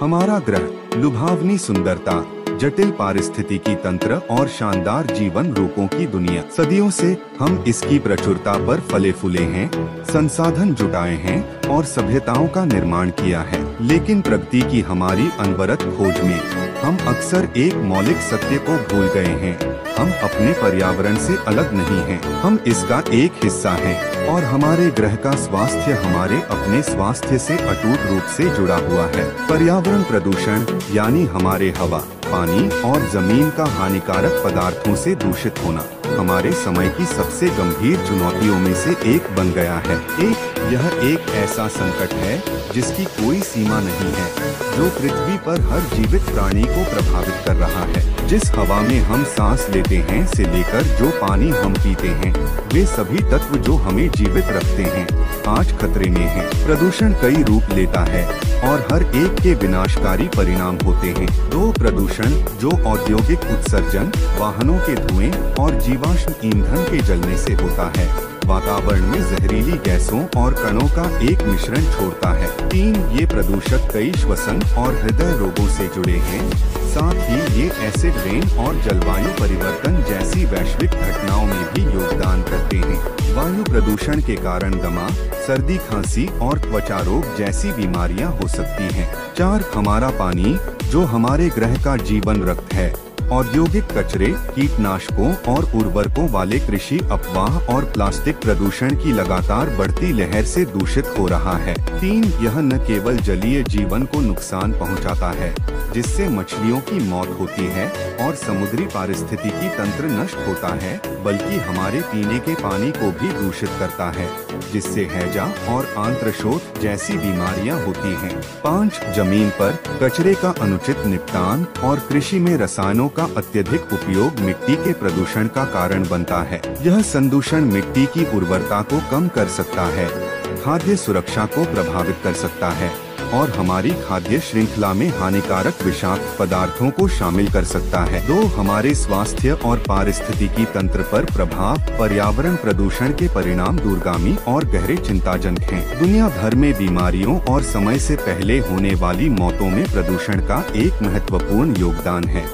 हमारा ग्रह लुभावनी सुंदरता, जटिल पारिस्थितिकी तंत्र और शानदार जीवन रूपों की दुनिया। सदियों से हम इसकी प्रचुरता पर फले फूले हैं, संसाधन जुटाए हैं और सभ्यताओं का निर्माण किया है। लेकिन प्रगति की हमारी अनवरत खोज में हम अक्सर एक मौलिक सत्य को भूल गए हैं। हम अपने पर्यावरण से अलग नहीं हैं, हम इसका एक हिस्सा हैं और हमारे ग्रह का स्वास्थ्य हमारे अपने स्वास्थ्य से अटूट रूप से जुड़ा हुआ है। पर्यावरण प्रदूषण यानी हमारे हवा, पानी और जमीन का हानिकारक पदार्थों से दूषित होना हमारे समय की सबसे गंभीर चुनौतियों में से एक बन गया है। यह एक ऐसा संकट है जिसकी कोई सीमा नहीं है, जो पृथ्वी पर हर जीवित प्राणी को प्रभावित कर रहा है। जिस हवा में हम सांस लेते हैं से लेकर जो पानी हम पीते हैं, वे सभी तत्व जो हमें जीवित रखते हैं आज खतरे में हैं। प्रदूषण कई रूप लेता है और हर एक के विनाशकारी परिणाम होते हैं। दो प्रदूषण जो औद्योगिक उत्सर्जन, वाहनों के धुएं और जीवाश्म ईंधन के जलने से होता है, वातावरण में जहरीली गैसों और कणों का एक मिश्रण छोड़ता है। 3 ये प्रदूषक कई श्वसन और हृदय रोगों से जुड़े हैं। साथ ही ये एसिड रेन और जलवायु परिवर्तन जैसी वैश्विक घटनाओं में भी योगदान करते हैं। वायु प्रदूषण के कारण दमा, सर्दी, खांसी और त्वचा रोग जैसी बीमारियां हो सकती हैं। 4 हमारा पानी जो हमारे ग्रह का जीवन रक्त है, औद्योगिक कचरे, कीटनाशकों और उर्वरकों वाले कृषि अपवाह और प्लास्टिक प्रदूषण की लगातार बढ़ती लहर से दूषित हो रहा है। 3 यह न केवल जलीय जीवन को नुकसान पहुंचाता है, जिससे मछलियों की मौत होती है और समुद्री पारिस्थितिकी तंत्र नष्ट होता है, बल्कि हमारे पीने के पानी को भी दूषित करता है, जिससे हैजा और आंत्रशोथ जैसी बीमारियां होती हैं। 5 जमीन पर कचरे का अनुचित निपटान और कृषि में रसायनों का अत्यधिक उपयोग मिट्टी के प्रदूषण का कारण बनता है। यह संदूषण मिट्टी की उर्वरता को कम कर सकता है, खाद्य सुरक्षा को प्रभावित कर सकता है और हमारी खाद्य श्रृंखला में हानिकारक विषाक्त पदार्थों को शामिल कर सकता है। 2 हमारे स्वास्थ्य और पारिस्थितिकी तंत्र पर प्रभाव। पर्यावरण प्रदूषण के परिणाम दूरगामी और गहरे चिंताजनक हैं। दुनिया भर में बीमारियों और समय से पहले होने वाली मौतों में प्रदूषण का एक महत्वपूर्ण योगदान है।